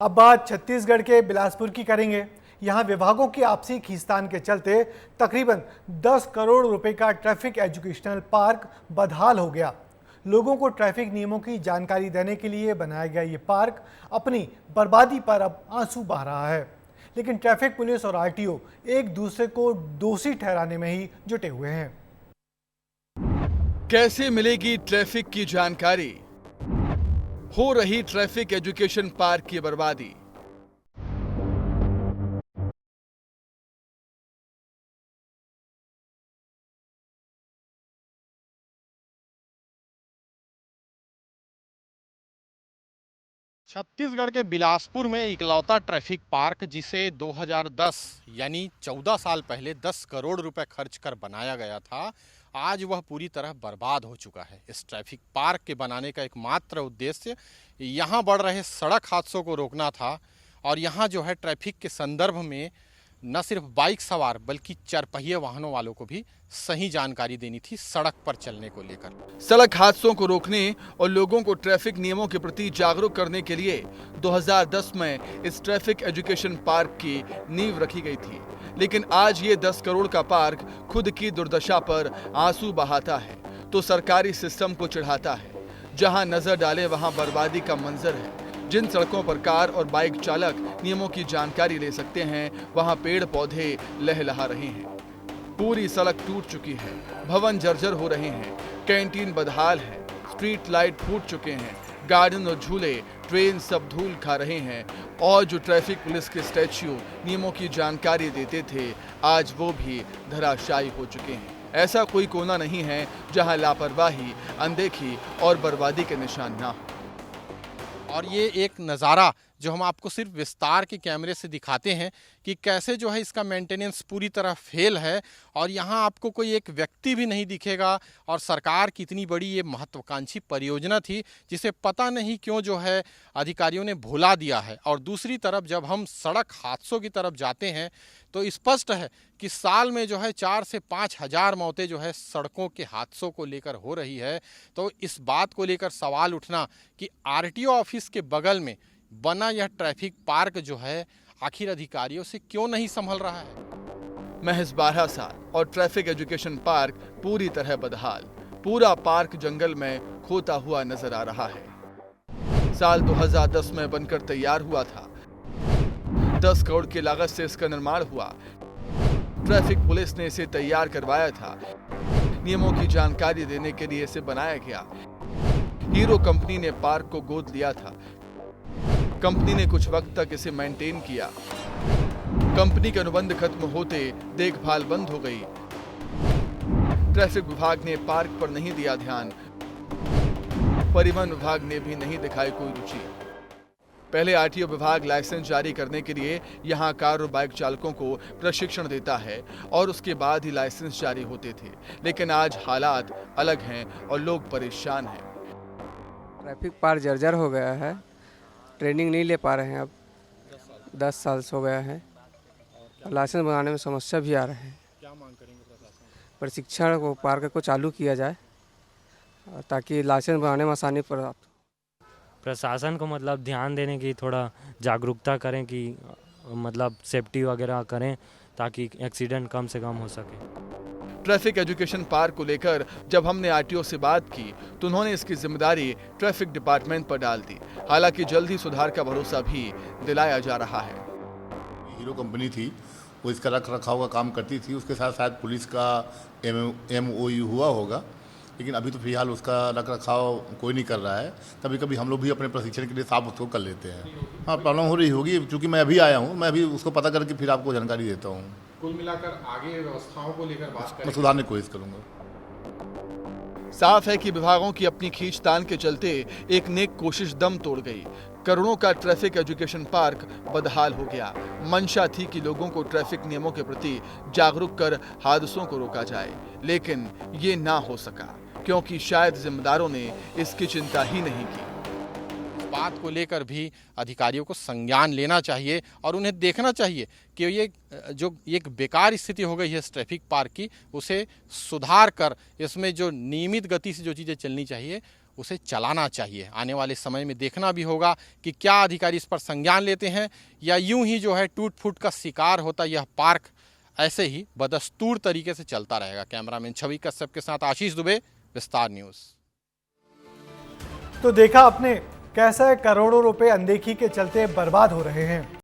अब बात छत्तीसगढ़ के बिलासपुर की करेंगे। यहां विभागों की आपसी खींचतान के चलते तकरीबन 10 करोड़ रुपए का ट्रैफिक एजुकेशनल पार्क बदहाल हो गया। लोगों को ट्रैफिक नियमों की जानकारी देने के लिए बनाया गया ये पार्क अपनी बर्बादी पर अब आंसू बहा रहा है। लेकिन ट्रैफिक पुलिस और आरटीओ एक दूसरे को दोषी ठहराने में ही जुटे हुए हैं। कैसे मिलेगी ट्रैफिक की जानकारी? हो रही ट्रैफिक एजुकेशन पार्क की बर्बादी। छत्तीसगढ़ के बिलासपुर में इकलौता ट्रैफिक पार्क जिसे 2010 यानी 14 साल पहले 10 करोड़ रुपए खर्च कर बनाया गया था, आज वह पूरी तरह बर्बाद हो चुका है। इस ट्रैफिक पार्क के बनाने का एकमात्र उद्देश्य यहाँ बढ़ रहे सड़क हादसों को रोकना था और यहाँ जो है ट्रैफिक के संदर्भ में न सिर्फ बाइक सवार बल्कि चारपहिया वाहनों वालों को भी सही जानकारी देनी थी सड़क पर चलने को लेकर। सड़क हादसों को रोकने और लोगों को ट्रैफिक नियमों के प्रति जागरूक करने के लिए 2010 में इस ट्रैफिक एजुकेशन पार्क की नींव रखी गई थी। लेकिन आज ये 10 करोड़ का पार्क खुद की दुर्दशा पर आंसू बहाता है तो सरकारी सिस्टम को चिढ़ाता है। जहां नजर डाले वहां बर्बादी का मंजर है। जिन सड़कों पर कार और बाइक चालक नियमों की जानकारी ले सकते हैं, वहां पेड़ पौधे लहलहा रहे हैं। पूरी सड़क टूट चुकी है, भवन जर्जर हो रहे हैं, कैंटीन बदहाल है, स्ट्रीट लाइट फूट चुके हैं, गार्डन और झूले, ट्रेन सब धूल खा रहे हैं और जो ट्रैफिक पुलिस के स्टैच्यू नियमों की जानकारी देते थे, आज वो भी धराशायी हो चुके हैं। ऐसा कोई कोना नहीं है जहां लापरवाही, अनदेखी और बर्बादी के निशान ना हो। और ये एक नज़ारा जो हम आपको सिर्फ विस्तार के कैमरे से दिखाते हैं कि कैसे जो है इसका मेंटेनेंस पूरी तरह फेल है और यहाँ आपको कोई एक व्यक्ति भी नहीं दिखेगा। और सरकार की इतनी बड़ी ये महत्वाकांक्षी परियोजना थी जिसे पता नहीं क्यों जो है अधिकारियों ने भुला दिया है। और दूसरी तरफ जब हम सड़क हादसों की तरफ जाते हैं तो स्पष्ट है कि साल में जो है 4 से 5 हजार मौतें जो है सड़कों के हादसों को लेकर हो रही है। तो इस बात को लेकर सवाल उठना कि आरटीओ ऑफिस के बगल में बना यह ट्रैफिक पार्क जो है आखिर अधिकारियों से क्यों नहीं संभल रहा है। महज 12 साल और ट्रैफिक एजुकेशन पार्क पूरी तरह बदहाल। पूरा पार्क जंगल में खोता हुआ नजर आ रहा है। साल 2010 में बनकर तैयार हुआ था। 10 करोड़ की लागत से इसका निर्माण हुआ। ट्रैफिक पुलिस ने इसे तैयार करवाया था। नियमों की जानकारी देने के लिए इसे बनाया गया। हीरो कंपनी ने पार्क को गोद लिया था। कंपनी ने कुछ वक्त तक इसे मेंटेन किया। कंपनी के अनुबंध खत्म होते देखभाल बंद हो गई। ट्रैफिक विभाग ने पार्क पर नहीं दिया ध्यान। परिवहन विभाग ने भी नहीं दिखाई कोई रुचि। पहले आरटीओ विभाग लाइसेंस जारी करने के लिए यहां कार और बाइक चालकों को प्रशिक्षण देता है और उसके बाद ही लाइसेंस जारी होते थे। लेकिन आज हालात अलग हैं और लोग परेशान हैं। ट्रैफिक पार्क जर्जर हो गया है। ट्रेनिंग नहीं ले पा रहे हैं। अब 10 साल हो गया है और लाइसेंस बनाने में समस्या भी आ रहे हैं। क्या मांग करेंगे प्रशासन? प्रशिक्षण को पार्क को चालू किया जाए ताकि लाइसेंस बनाने में आसानी प्राप्त हो। प्रशासन को मतलब ध्यान देने की थोड़ा जागरूकता करें कि मतलब सेफ्टी वगैरह करें ताकि एक्सीडेंट कम से कम हो सके। ट्रैफिक एजुकेशन पार्क को लेकर जब हमने आरटीओ से बात की तो उन्होंने इसकी जिम्मेदारी ट्रैफिक डिपार्टमेंट पर डाल दी। हालांकि जल्द ही सुधार का भरोसा भी दिलाया जा रहा है। हीरो कंपनी थी, वो इसका रख रखाव का काम करती थी। उसके साथ शायद पुलिस का MOU हुआ होगा, लेकिन अभी तो फिलहाल उसका रख रखाव कोई नहीं कर रहा है। कभी कभी हम लोग भी अपने प्रशिक्षण के लिए साफ उसको कर लेते हैं। हाँ, प्रॉब्लम हो रही होगी। चूँकि मैं अभी आया हूँ, मैं अभी उसको पता करके फिर आपको जानकारी देता हूँ। कुल मिलाकर आगे व्यवस्थाओं को लेकर बात मैं सुधारने की कोशिश करूँगा। साफ है कि विभागों की अपनी खींचतान के चलते एक नेक कोशिश दम तोड़ गई। करोड़ों का ट्रैफिक एजुकेशन पार्क बदहाल हो गया। मंशा थी कि लोगों को ट्रैफिक नियमों के प्रति जागरूक कर हादसों को रोका जाए, लेकिन ये ना हो सका क्योंकि शायद जिम्मेदारों ने इसकी चिंता ही नहीं की। बात को लेकर भी अधिकारियों को संज्ञान लेना चाहिए और उन्हें देखना चाहिए कि ये जो एक बेकार स्थिति हो गई है इस ट्रैफिक पार्क की, उसे सुधार कर इसमें जो नियमित गति से जो चीज़ें चलनी चाहिए उसे चलाना चाहिए। आने वाले समय में देखना भी होगा कि क्या अधिकारी इस पर संज्ञान लेते हैं या यूं ही जो है टूट फूट का शिकार होता यह पार्क ऐसे ही बदस्तूर तरीके से चलता रहेगा। कैमरामैन छवि कश्यप के साथ आशीष दुबे, विस्तार न्यूज़। तो देखा आपने कैसे करोड़ों रुपए अनदेखी के चलते बर्बाद हो रहे हैं।